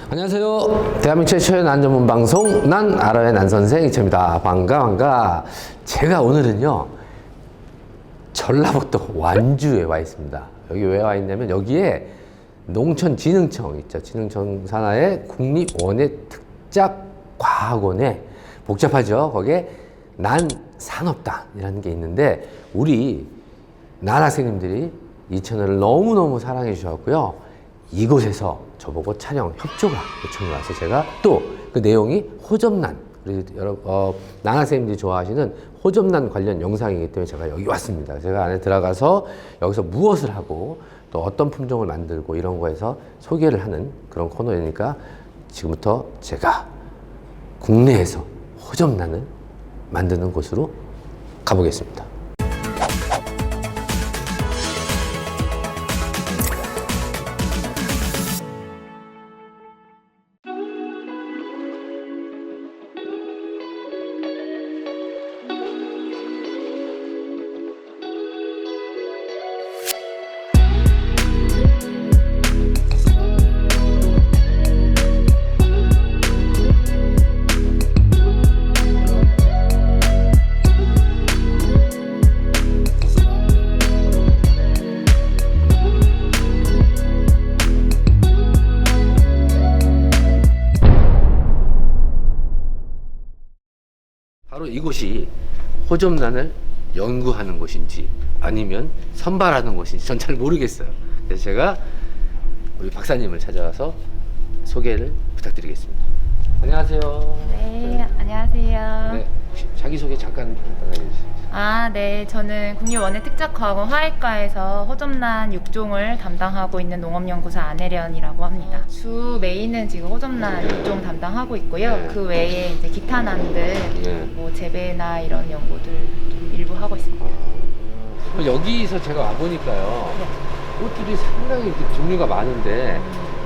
안녕하세요. 대한민국 최초의 난 전문 방송 난 알아의 난 선생 이철입니다. 반가. 제가 오늘은요 전라북도 완주에 와 있습니다. 여기 왜 와 있냐면 여기에 농촌진흥청 있죠. 진흥청 산하의 국립원예특작과학원에 복잡하죠. 거기에 난 산업단이라는 게 있는데 우리 난 학생님들이 이 채널을 너무너무 사랑해 주셨고요. 이곳에서 저보고 촬영 협조가 요청이 와서 제가 또 그 내용이 호접란, 우리 여러분 난 학생님들이 좋아하시는 호접란 관련 영상이기 때문에 제가 여기 왔습니다. 제가 안에 들어가서 여기서 무엇을 하고 또 어떤 품종을 만들고 이런 거에서 소개를 하는 그런 코너이니까 지금부터 제가 국내에서 호접란을 만드는 곳으로 가보겠습니다. 바로 이곳이 호접란을 연구하는 곳인지 아니면 선발하는 곳인지 전 잘 모르겠어요. 그래서 제가 우리 박사님을 찾아와서 소개를 부탁드리겠습니다. 안녕하세요. 네, 안녕하세요. 네, 혹시 자기소개 잠깐 해주세요. 네, 저는 국립원예특작과학원 화학과에서 호접란 육종을 담당하고 있는 농업연구사 안혜련이라고 합니다. 주 메인은 지금 호접란 육종 담당하고 있고요. 네. 그 외에 이제 기타 난들, 네. 뭐 재배나 이런 연구들 좀 일부 하고 있습니다. 여기서 제가 와보니까요. 꽃들이 상당히 이렇게 종류가 많은데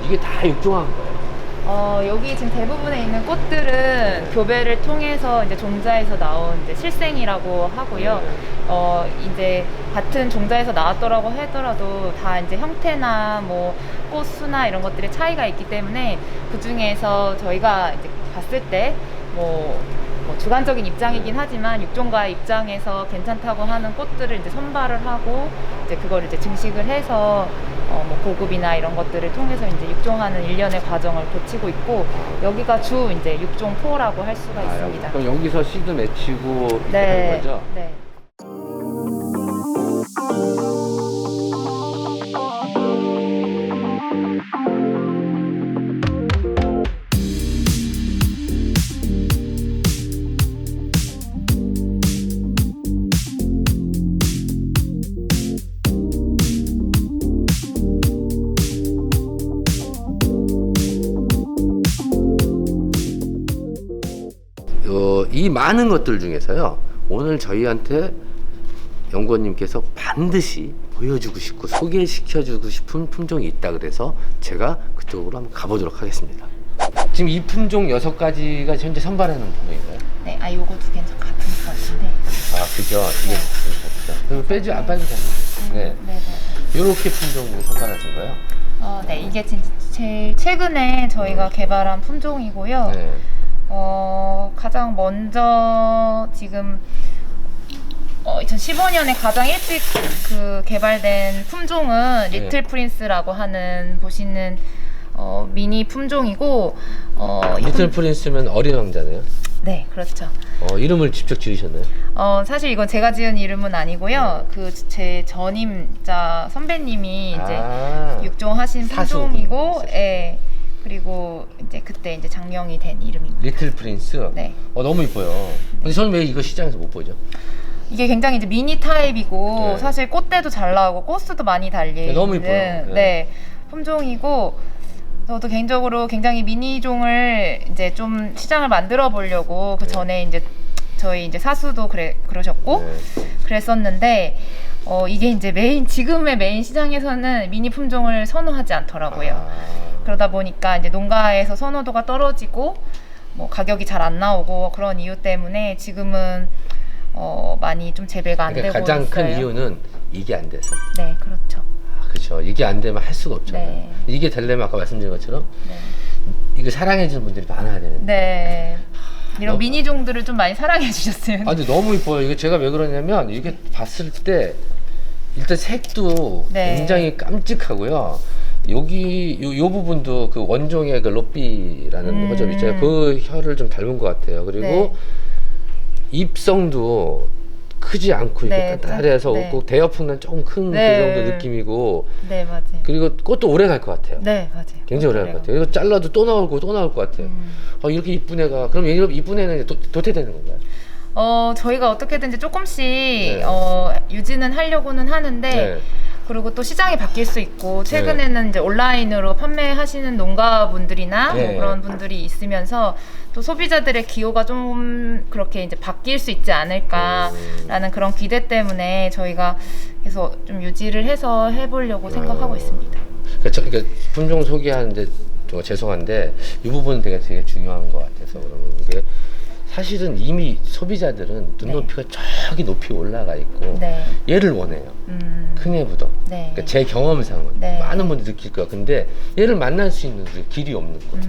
이게 다 육종한 거예요. 여기 지금 대부분에 있는 꽃들은 교배를 통해서 이제 종자에서 나온 이제 실생이라고 하고요. 이제 같은 종자에서 나왔더라고 하더라도 다 이제 형태나 뭐 꽃수나 이런 것들의 차이가 있기 때문에 그 중에서 저희가 이제 봤을 때 뭐 주관적인 입장이긴 하지만 육종가 입장에서 괜찮다고 하는 꽃들을 이제 선발을 하고 이제 그걸 이제 증식을 해서 뭐 보급이나 이런 것들을 통해서 이제 육종하는 일련의 과정을 거치고 있고 여기가 주 이제 육종포라고 할 수가 있습니다. 그럼 여기서 씨드 맺히고 이렇게 네, 하는 거죠? 네. 이 많은 것들 중에서요 오늘 저희한테 연구원님께서 반드시 보여주고 싶고 소개시켜주고 싶은 품종이 있다 그래서 제가 그쪽으로 한번 가보도록 하겠습니다. 지금 이 품종 6가지가 현재 선발하는 품종인가요? 네, 요거 두 개는 같은 것 같은데. 그죠. 이게 그렇죠. 그럼 빼지 안 빼도 됩니다. 네. 네. 이렇게 품종으로 선발하신 거예요? 네, 이게 제일 최근에 저희가 개발한 품종이고요. 네. 가장 먼저 지금 2015년에 가장 일찍 그 개발된 품종은 네. 리틀 프린스라고 하는 보시는 미니 품종이고 리틀 프린스면 어린 왕자네요. 네, 그렇죠. 이름을 직접 지으셨나요? 사실 이건 제가 지은 이름은 아니고요. 그 제 전임자 선배님이 이제 육종하신 사수. 품종이고, 예. 그리고 이제 그때 이제 장명이 된 이름입니다. 리틀 프린스. 네. 너무 이뻐요. 근데 저는 왜 이거 시장에서 못 보죠? 이게 굉장히 이제 미니 타입이고 네. 사실 꽃대도 잘 나오고 꽃수도 많이 달리는 너무 이뻐요. 네. 네, 품종이고 저도 개인적으로 굉장히 미니종을 이제 좀 시장을 만들어 보려고 그 전에 이제 저희 이제 사수도 그러셨고 네. 그랬었는데 이게 이제 지금의 메인 시장에서는 미니 품종을 선호하지 않더라고요. 그러다 보니까 이제 농가에서 선호도가 떨어지고 뭐 가격이 잘 안 나오고 그런 이유 때문에 지금은 많이 좀 재배가 안 그러니까 되고 가장 큰 있어요. 이유는 이게 안 돼서. 네, 그렇죠. 그렇죠. 이게 안 되면 할 수가 없잖아요. 네. 이게 되려면 아까 말씀드린 것처럼 네. 이거 사랑해주는 분들이 많아야 되는데. 네. 이런 미니종들을 좀 많이 사랑해 주셨으면. 아, 근데 너무 이뻐요. 이게 제가 왜 그러냐면 이게 봤을 때 일단 색도 네. 굉장히 깜찍하고요. 여기 요 부분도 그 원종의 그 로삐라는 허접 있잖아요. 그 혀를 좀 닮은 것 같아요. 그리고 네. 입성도 크지 않고 이렇게 네, 단단해서 네. 꼭 대여풍난 조금 큰 그 네. 정도 느낌이고. 네, 맞아요. 그리고 꽃도 오래 갈 것 같아요. 네, 맞아요. 굉장히 오래 갈 것 같아요. 이거 잘라도 또 나올 것 같아요. 이렇게 이쁜 애가 그럼 이쁜 애는 도태되는 건가요? 저희가 어떻게든지 조금씩 네. 유지는 하려고는 하는데 네. 그리고 또 시장이 바뀔 수 있고 최근에는 이제 온라인으로 판매하시는 농가분들이나 네. 뭐 그런 분들이 있으면서 또 소비자들의 기호가 좀 그렇게 이제 바뀔 수 있지 않을까라는 그런 기대 때문에 저희가 계속 좀 유지를 해서 해보려고 생각하고 있습니다. 그러니까 품종 소개하는데 죄송한데 이 부분은 되게 중요한 것 같아서 그러면 이게 사실은 이미 소비자들은 눈높이가 저기 높이 올라가 있고 네. 얘를 원해요. 큰 애보다. 네. 그러니까 제 경험상은 네. 많은 분들이 느낄 거야. 근데 얘를 만날 수 있는 그 길이 없는 거죠.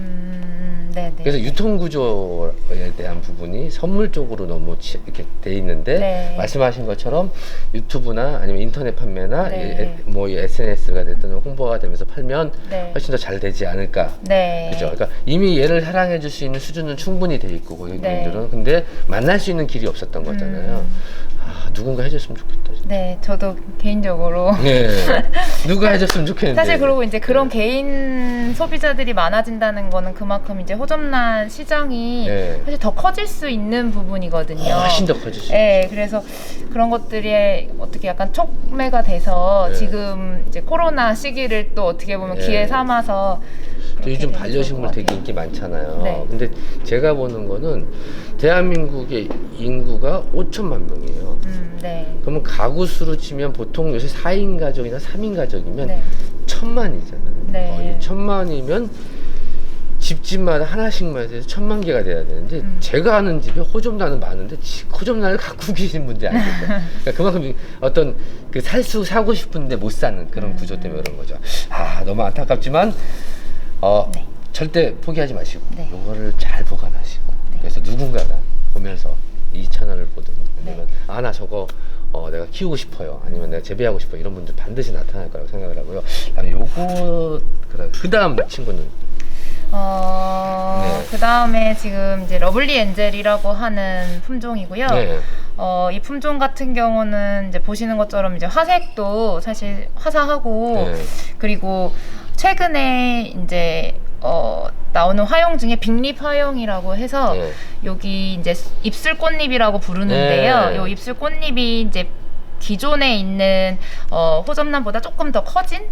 네, 네. 그래서 유통 구조에 대한 부분이 선물 쪽으로 너무 이렇게 돼 있는데 네. 말씀하신 것처럼 유튜브나 아니면 인터넷 판매나 네. 뭐 SNS가 됐든 홍보가 되면서 팔면 네. 훨씬 더 잘 되지 않을까. 네. 그죠? 그러니까 이미 얘를 사랑해 줄 수 있는 수준은 충분히 돼 있고 고객님들은 네. 근데 만날 수 있는 길이 없었던 거잖아요. 누군가 해줬으면 좋겠다. 진짜. 네, 저도 개인적으로 네. 누가 해줬으면 좋겠는데. 사실 그리고 이제 그런 개인 소비자들이 많아진다는 거는 그만큼 이제 호접란 시장이 네. 사실 더 커질 수 있는 부분이거든요. 훨씬 더 커질 수 네, 그래서 그런 것들이 어떻게 약간 촉매가 돼서 네. 지금 이제 코로나 시기를 또 어떻게 보면 네. 기회 삼아서 또 그렇게 요즘 되면 반려식물 좋을 것 되게 같아요. 인기 많잖아요. 네. 근데 제가 보는 거는 대한민국의 인구가 5천만 명이에요. 네. 그러면 가구 수로 치면 보통 요새 4인 가족이나 3인 가족이면 네. 1000만이잖아요. 네. 1000만이면 집집마다 하나씩만 해서 1000만 개가 돼야 되는데 제가 아는 집에 호접란은 많은데 호접란을 갖고 계신 분들이 안 계세요. 그러니까 그만큼 어떤 그 사고 싶은데 못 사는 그런 구조 때문에 그런 거죠. 너무 안타깝지만 네. 절대 포기하지 마시고 네. 요거를 잘 보관하시고 그래서 누군가가 보면서 이 채널을 보든 아니면 나 저거 내가 키우고 싶어요 아니면 내가 재배하고 싶어요 이런 분들 반드시 나타날 거라고 생각을 하고요. 그다음에 요거 그 다음 친구는 네. 그 다음에 지금 이제 러블리 엔젤이라고 하는 품종이고요. 네. 이 품종 같은 경우는 이제 보시는 것처럼 이제 화색도 사실 화사하고 네. 그리고 최근에 이제 나오는 화형 중에 빅립 화형이라고 해서 네. 여기 이제 입술 꽃잎이라고 부르는데요. 네. 요 입술 꽃잎이 이제 기존에 있는 호접란보다 조금 더 커진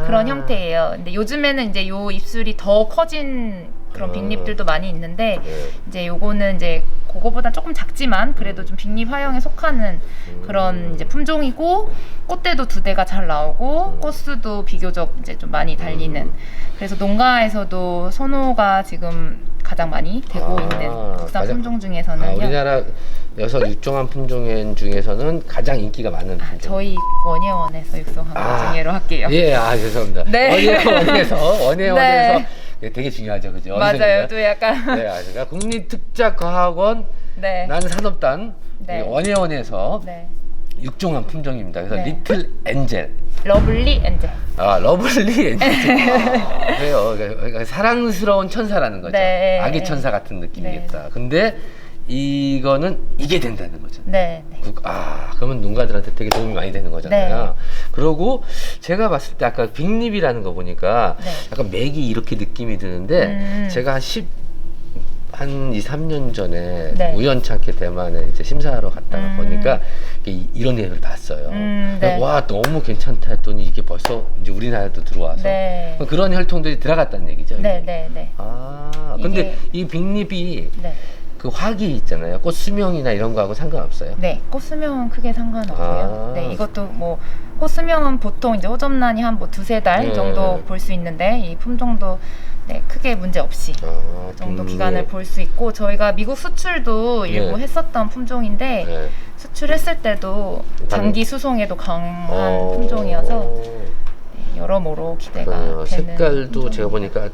그런 형태예요. 근데 요즘에는 이제 요 입술이 더 커진 그런 빅립들도 많이 있는데 네. 이제 요거는 이제 그거보다 조금 작지만 그래도 좀 빅립 화형에 속하는 그런 이제 품종이고 꽃대도 2대가 잘 나오고 꽃수도 비교적 이제 좀 많이 달리는 그래서 농가에서도 선호가 지금 가장 많이 되고 있는 국산 품종 중에서는요. 우리나라 여섯 육종한 품종 중에서는 가장 인기가 많은 품종. 저희 원예원에서 육성한 것 중에로 할게요. 예, 죄송합니다. 네. 원예원에서 되게 중요하죠, 그죠? 맞아요. 또 약간 네, 그러니까 국립특작과학원 네. 난산업단 네. 원예원에서 네. 육종한 품종입니다. 그래서 네. 리틀 엔젤. 러블리 엔젤. 러블리 엔젤. 그래요. 그러니까 사랑스러운 천사라는 거죠. 네. 아기 천사 같은 느낌이겠다. 근데 이거는 이게 된다는 거죠. 네. 그러면 농가들한테 되게 도움이 많이 되는 거잖아요. 네. 그리고 제가 봤을 때 아까 빅립이라는 거 보니까 네. 약간 맥이 이렇게 느낌이 드는데 제가 한 2, 3년 전에 네. 우연찮게 대만에 이제 심사하러 갔다가 보니까 이런 애를 봤어요. 네. 와, 너무 괜찮다 했더니 이게 벌써 이제 우리나라도 들어와서 네. 그런 혈통들이 들어갔다는 얘기죠. 네, 이게. 네, 네. 근데 이 빅립이 네. 그 화기 있잖아요. 꽃 수명이나 이런 거하고 상관없어요? 네, 꽃 수명은 크게 상관없고요. 네, 이것도 뭐 꽃 수명은 보통 이제 호접란이 한 뭐 2-3달 정도 볼 수 있는데 이 품종도 네, 크게 문제 없이 그 정도 기간을 볼 수 있고 저희가 미국 수출도 일부 했었던 품종인데 수출했을 때도 장기 수송에도 강한 품종이어서 네, 여러모로 기대가 되는 색깔도 품종입니다. 제가 보니까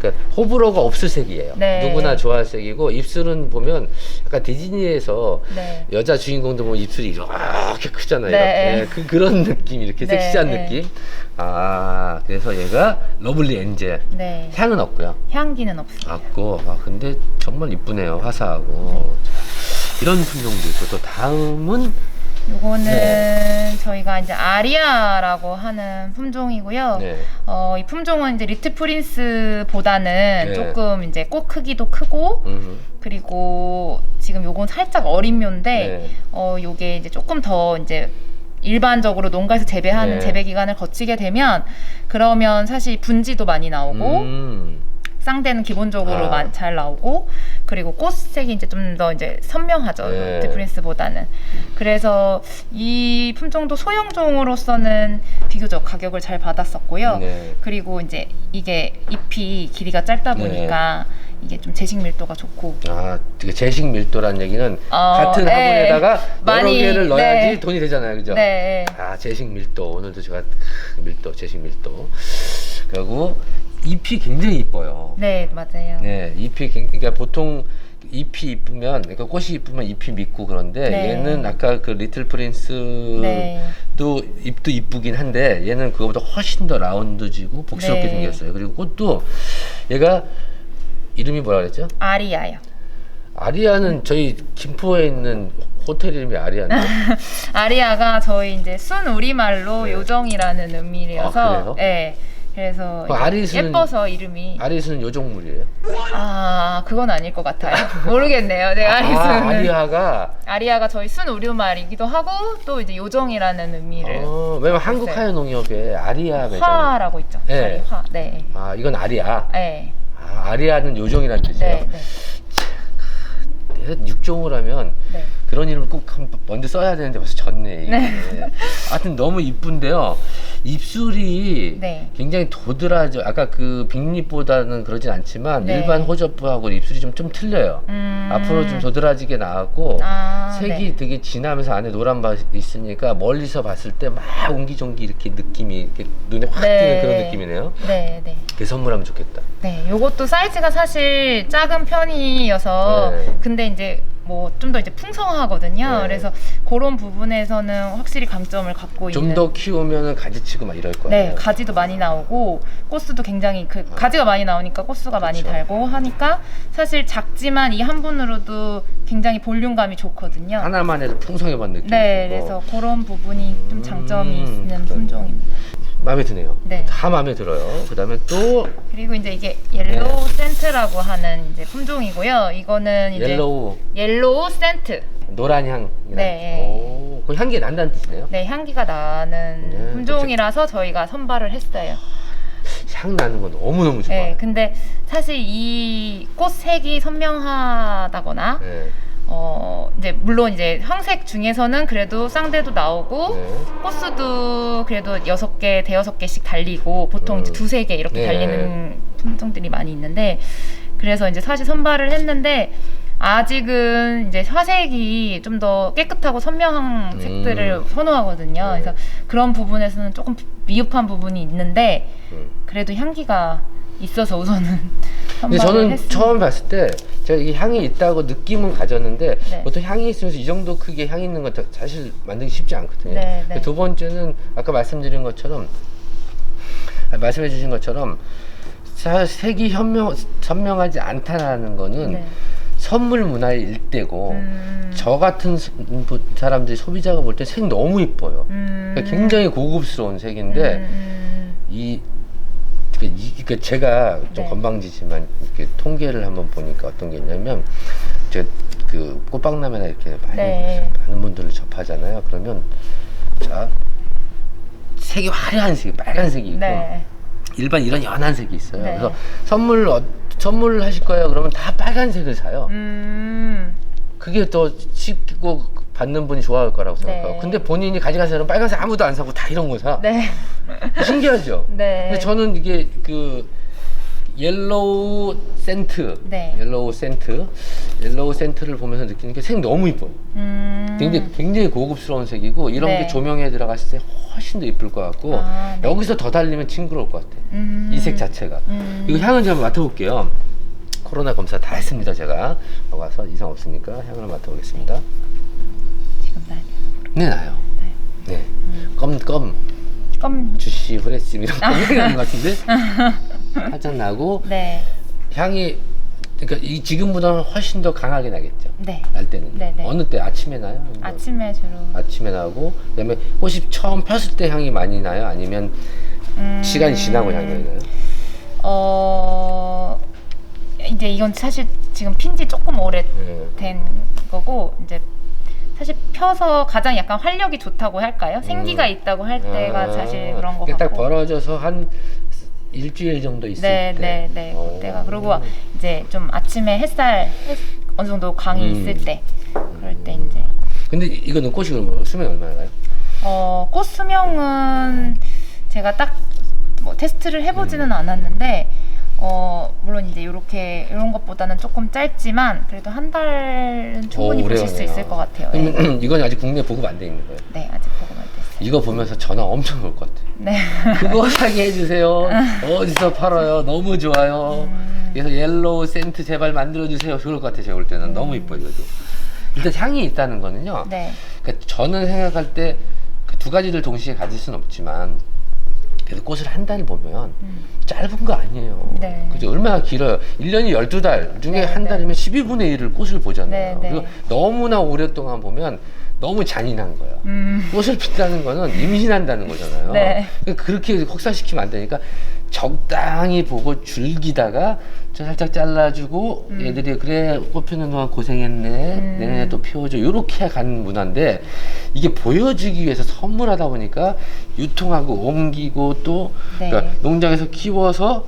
그러니까 호불호가 없을 색이에요. 네. 누구나 좋아할 색이고 입술은 보면 약간 디즈니에서 네. 여자 주인공도 보면 입술이 이렇게 크잖아요. 네. 이렇게 그런 느낌, 이렇게 네, 섹시한 네. 느낌. 아, 그래서 얘가 러블리 엔젤. 네. 향은 없고요. 향기는 없어요. 없고, 근데 정말 이쁘네요. 화사하고. 이런 품종도 있고, 또 다음은 요거는 네. 저희가 이제 아리아라고 하는 품종이고요. 네. 이 품종은 이제 리트 프린스보다는 네. 조금 이제 꽃 크기도 크고, 그리고 지금 요건 살짝 어린 묘인데, 네. 요게 이제 조금 더 이제 일반적으로 농가에서 재배하는 네. 재배 기간을 거치게 되면, 그러면 사실 분지도 많이 나오고, 쌍대는 기본적으로 잘 나오고, 그리고 꽃색이 이제 좀 더 이제 선명하죠. 네. 리트 프린스보다는. 그래서 이 품종도 소형종으로서는 비교적 가격을 잘 받았었고요. 네. 그리고 이제 이게 잎이 길이가 짧다 보니까 이게 좀 제식 밀도가 좋고. 되게 제식 밀도란 얘기는 같은 네. 화분에다가 여러 많이, 개를 넣어야지 네. 돈이 되잖아요, 그죠? 네. 제식 밀도. 오늘도 제가 밀도, 제식 밀도. 그리고 잎이 굉장히 이뻐요. 네, 맞아요. 네, 그러니까 보통 잎이 이쁘면, 그러니까 꽃이 이쁘면 잎이 믿고 그런데 네. 얘는 아까 그 리틀 프린스도 네. 잎도 이쁘긴 한데 얘는 그거보다 훨씬 더 라운드지고 복스럽게 네. 생겼어요. 그리고 꽃도 얘가 이름이 뭐라 그랬죠? 아리아요. 아리아는 저희 김포에 있는 호텔 이름이 아리아인데. 아리아가 저희 이제 순 우리말로 네. 요정이라는 의미라서. 그래요? 네. 그래서 그 아리수는- 예뻐서 이름이. 아리수는 요정물이에요. 그건 아닐 것 같아요. 모르겠네요. 네, 아리수는. 아리아가 저희 순 우리말이기도 하고 또 이제 요정이라는 의미를. 왜냐면 한국하연농협에 아리아 매장. 화라고 있죠. 네. 저희 화. 네. 이건 아리아. 네. 아리아는 요정이라는 뜻이에요. 네. 네. 육종을 하면 네. 그런 이름을 꼭 먼저 써야 되는데 벌써 졌네. 이게. 네. 하여튼 너무 이쁜데요. 입술이 네. 굉장히 도드라져. 아까 그 빅립보다는 그러진 않지만 네. 일반 호접부하고 입술이 좀 틀려요. 앞으로 좀 도드라지게 나왔고 색이 네. 되게 진하면서 안에 노란 맛이 있으니까 멀리서 봤을 때 막 옹기종기 이렇게 느낌이 이렇게 눈에 확 네. 띄는 그런 느낌이네요. 네. 네. 그게 선물하면 좋겠다. 네, 요것도 사이즈가 사실 작은 편이어서 네. 근데 이제 뭐 좀 더 이제 풍성하거든요. 네. 그래서 그런 부분에서는 확실히 강점을 갖고 있는. 좀 더 키우면은 가지치고 막 이럴 거예요. 네, 가지도 많이 나오고 꽃수도 굉장히 가지가 많이 나오니까 꽃수가 많이 그렇죠. 달고 하니까 사실 작지만 이 한 분으로도 굉장히 볼륨감이 좋거든요. 하나만 해도 풍성해본 느낌이 네, 들고. 그래서 그런 부분이 좀 장점이 있는 그러네. 품종입니다. 마음에 드네요. 네. 다 마음에 들어요. 그 다음에 또 그리고 이제 이게 옐로우 센트라고 하는 이제 품종이고요. 이거는 이제 옐로우 센트. 노란 향. 네. 그 향기 난다는 뜻이네요. 네, 향기가 나는 네, 품종이라서 저희가 선발을 했어요. 향 나는 건 너무너무 좋아요. 네, 근데 사실 이 꽃 색이 선명하다거나 네. 이제 물론 이제 황색 중에서는 그래도 쌍대도 나오고 네. 꽃수도 그래도 6개, 대여섯 개씩 달리고 보통 이제 2-3개 이렇게 네. 달리는 품종들이 많이 있는데 그래서 이제 사실 선발을 했는데 아직은 이제 화색이 좀 더 깨끗하고 선명한 색들을 선호하거든요. 네. 그래서 그런 부분에서는 조금 미흡한 부분이 있는데 그래도 향기가 있어서 우선은 근데 선발을 저는 했습니다. 처음 봤을 때 제가 이게 향이 있다고 느낌은 가졌는데 네. 보통 향이 있으면서 이 정도 크게 향이 있는 건 사실 만들기 쉽지 않거든요. 네, 네. 두 번째는 아까 말씀해 주신 것처럼 색이 선명하지 않다라는 거는 네. 선물 문화의 일대고 저 같은 사람들이 소비자가 볼 때 색 너무 이뻐요. 그러니까 굉장히 고급스러운 색인데 그러니까 제가 좀 네. 건방지지만 이렇게 통계를 한번 보니까 어떤 게 있냐면 제가 그 꽃박람회나 이렇게 많은 분들을 접하잖아요. 그러면 자 색이 화려한 색이 빨간색이 있고 네. 일반 이런 연한 색이 있어요. 네. 그래서 선물을 하실 거예요. 그러면 다 빨간색을 사요. 그게 더 쉽고 받는 분이 좋아할 거라고 생각하고. 네. 근데 본인이 가져가서는 빨간색 아무도 안 사고 다 이런 거 사. 네. 신기하죠? 네. 근데 저는 이게 그 옐로우 센트, 네. 옐로우 센트, 옐로우 센트를 보면서 느끼는 게 색 너무 이뻐요. 굉장히 고급스러운 색이고 이런 네. 게 조명에 들어갔을 때 훨씬 더 이쁠 것 같고 아, 네. 여기서 더 달리면 징그러울 것 같아. 이 색 자체가. 이거 향은 좀 맡아볼게요. 코로나 검사 다 했습니다. 제가 와서 이상 없으니까 향을 맡아보겠습니다. 지금 나요. 네, 나요. 네, 껌 주시 후레쉬 이런 껌이 나는 것 같은데 살짝 나고 네. 향이 그러니까 이 지금보다는 훨씬 더 강하게 나겠죠. 네. 날 때는. 네네. 어느 때 아침에 나요? 아니면 아침에 주로. 아침에 나고 그다음에 꽃이 처음 폈을 때 향이 많이 나요? 아니면 시간이 지나고 향이 많이 나요? 이제 이건 사실 지금 핀지 조금 오래 네. 된 거고 이제 사실 펴서 가장 약간 활력이 좋다고 할까요? 생기가 있다고 할 때가 사실 그런 거 그게 같고. 딱 벌어져서 한 일주일 정도 있을 네, 때. 네. 그때가 그리고 이제 좀 아침에 어느 정도 강이 있을 때 그럴 때 이제 근데 이거는 꽃이 그러면 수명이 얼마나 가요? 꽃 수명은 제가 딱 뭐 테스트를 해보지는 않았는데 물론 이제 이런 것보다는 조금 짧지만 그래도 한 달은 충분히 보실 수 있을 것 같아요. 네. 그러면 이건 아직 국내에 보급 안 돼 있는 거예요? 네, 아직 보고만 됐어요. 이거 보면서 전화 엄청 올 것 같아요. 네. 그거 사게 해주세요. 어디서 팔아요? 너무 좋아요. 그래서 옐로우 센트 제발 만들어주세요. 그럴 것 같아요. 제가 볼 때는 너무 이뻐요. 이것도. 일단 향이 있다는 거는요. 네. 그러니까 저는 생각할 때 그 두 가지를 동시에 가질 수는 없지만 그래도 꽃을 한 달 보면 짧은 거 아니에요. 네. 그죠? 얼마나 길어요. 1년이 12달 중에 네, 한 네. 달이면 12분의 1을 꽃을 보잖아요. 네, 네. 그리고 너무나 오랫동안 보면 너무 잔인한 거예요. 꽃을 핀다는 거는 임신한다는 거잖아요. 네. 그러니까 그렇게 혹사시키면 안 되니까 적당히 보고 줄기다가 저 살짝 잘라주고 얘들이 그래 꽃 피는 동안 고생했네 내년에 또 피워줘 요렇게 가는 문화인데 이게 보여주기 위해서 선물하다 보니까 유통하고 옮기고 또 네. 그러니까 농장에서 키워서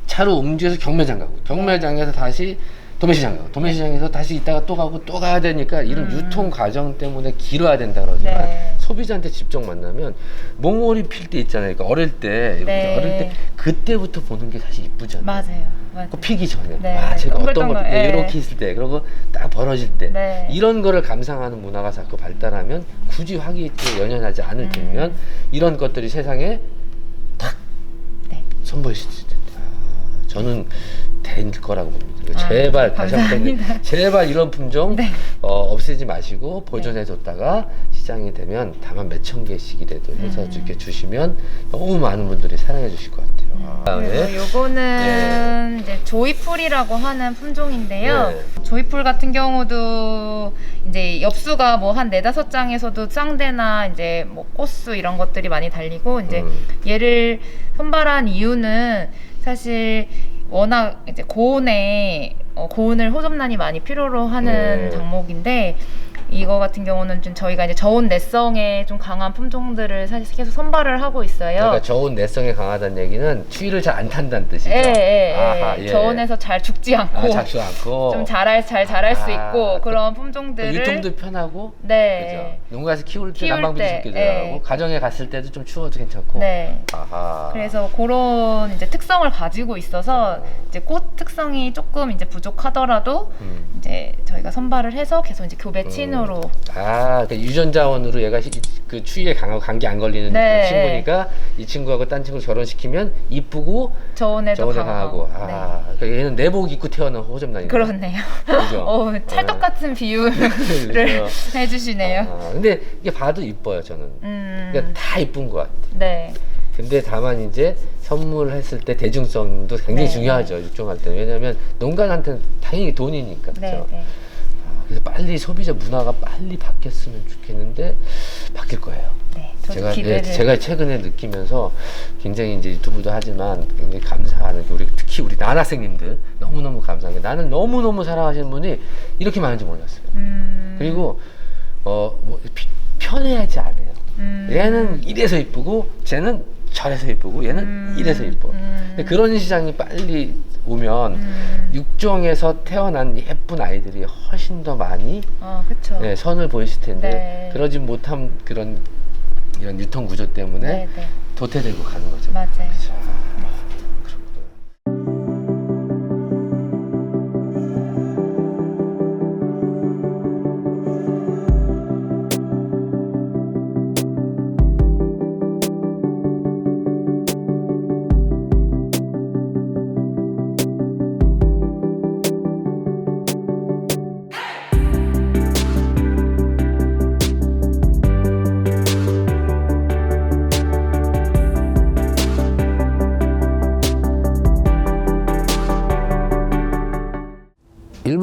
차로 옮겨서 경매장 가고 경매장에서 다시 도매시장 가고 도매시장에서 다시 있다가 또 가고 또 가야 되니까 이런 유통 과정 때문에 길어야 된다 그러지만 네. 소비자한테 직접 만나면 몽골이 필 때 있잖아요. 그러니까 어릴 때 네. 어릴 때 그때부터 보는 게 사실 이쁘잖아요. 맞아요. 그 피기 전에 네. 아 제가 어떤 거 동글동글, 예. 이렇게 있을 때 그러고 딱 벌어질 때 네. 이런 거를 감상하는 문화가 자꾸 발달하면 굳이 화기에 연연하지 않을 테면 이런 것들이 세상에 탁 네. 선보일 수 있을 텐데 저는 될 거라고 봅니다. 제발 다시 한번 감사합니다. 제발 이런 품종 네. 없애지 마시고 보존해 줬다가 시장이 되면 다만 몇천 개씩이라도 해서 이렇게 주시면 너무 많은 분들이 사랑해 주실 것 같아요. 그리고 요거는 이제 조이풀이라고 하는 품종인데요. 네. 조이풀 같은 경우도 이제 엽수가 뭐 한 4-5장에서도 쌍대나 이제 뭐 꽃수 이런 것들이 많이 달리고 이제 얘를 선발한 이유는 사실 워낙 이제 고온을 호접란이 많이 필요로 하는 작목인데 이거 같은 경우는 좀 저희가 이제 저온 내성에 좀 강한 품종들을 사실 계속 선발을 하고 있어요. 그러니까 저온 내성에 강하다는 얘기는 추위를 잘 안 탄다는 뜻이죠. 아하, 예. 저온에서 잘 죽지 않고 작지 않고 좀 잘 자랄 수 있고 그 그런 품종들을 유통도 편하고 네. 그죠? 농가에서 키울 때 키울 난방비도 때, 적게 예. 들어가고 가정에 갔을 때도 좀 추워도 괜찮고 네. 아하. 그래서 그런 이제 특성을 가지고 있어서 이제 꽃 특성이 조금 이제 부족하더라도 이제 저희가 선발을 해서 계속 이제 교배 친으로 그러니까 유전자원으로 얘가 그 추위에 강하고 감기 안 걸리는 네. 그 친구니까 이 친구하고 딴 친구 결혼시키면 이쁘고 저온에도 강하고 네. 그러니까 얘는 내복 입고 태어난 호접란이네. 그렇네요. 그죠? 찰떡 같은 비유를 해주시네요. 근데 이게 봐도 이뻐요 저는. 그러니까 다 이쁜 것 같아. 네. 근데 다만 이제 선물했을 때 대중성도 굉장히 네. 중요하죠 육종할 때. 왜냐하면 농가한테는 당연히 돈이니까. 네. 그렇죠? 네. 그래서 빨리 소비자 문화가 빨리 바뀌었으면 좋겠는데 바뀔 거예요. 네. 저도 제가 최근에 느끼면서 굉장히 이제 유튜브도 하지만 굉장히 감사하는 게 특히 우리 난학생님들 너무너무 감사한 게 나는 너무너무 사랑하시는 분이 이렇게 많은지 몰랐어요. 그리고 편애하지 않아요. 얘는 이래서 이쁘고 쟤는 저래서 이쁘고 얘는 이래서 이뻐. 근데 그런 시장이 빨리 오면 육종에서 태어난 예쁜 아이들이 훨씬 더 많이 그쵸. 선을 보이실 텐데 네. 그러지 못한 이런 유통 구조 때문에 네, 네. 도태되고 가는 거죠. 맞아요. 그렇죠.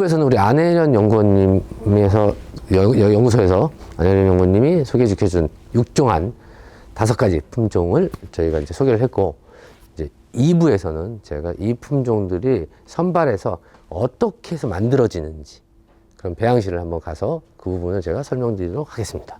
2부에서는 우리 안혜련 연구원님에서 연구소에서 안혜련 연구원님이 소개시켜준 육종한 5가지 품종을 저희가 이제 소개를 했고, 이제 2부에서는 제가 이 품종들이 선발해서 어떻게 해서 만들어지는지 그런 배양실을 한번 가서 그 부분을 제가 설명드리도록 하겠습니다.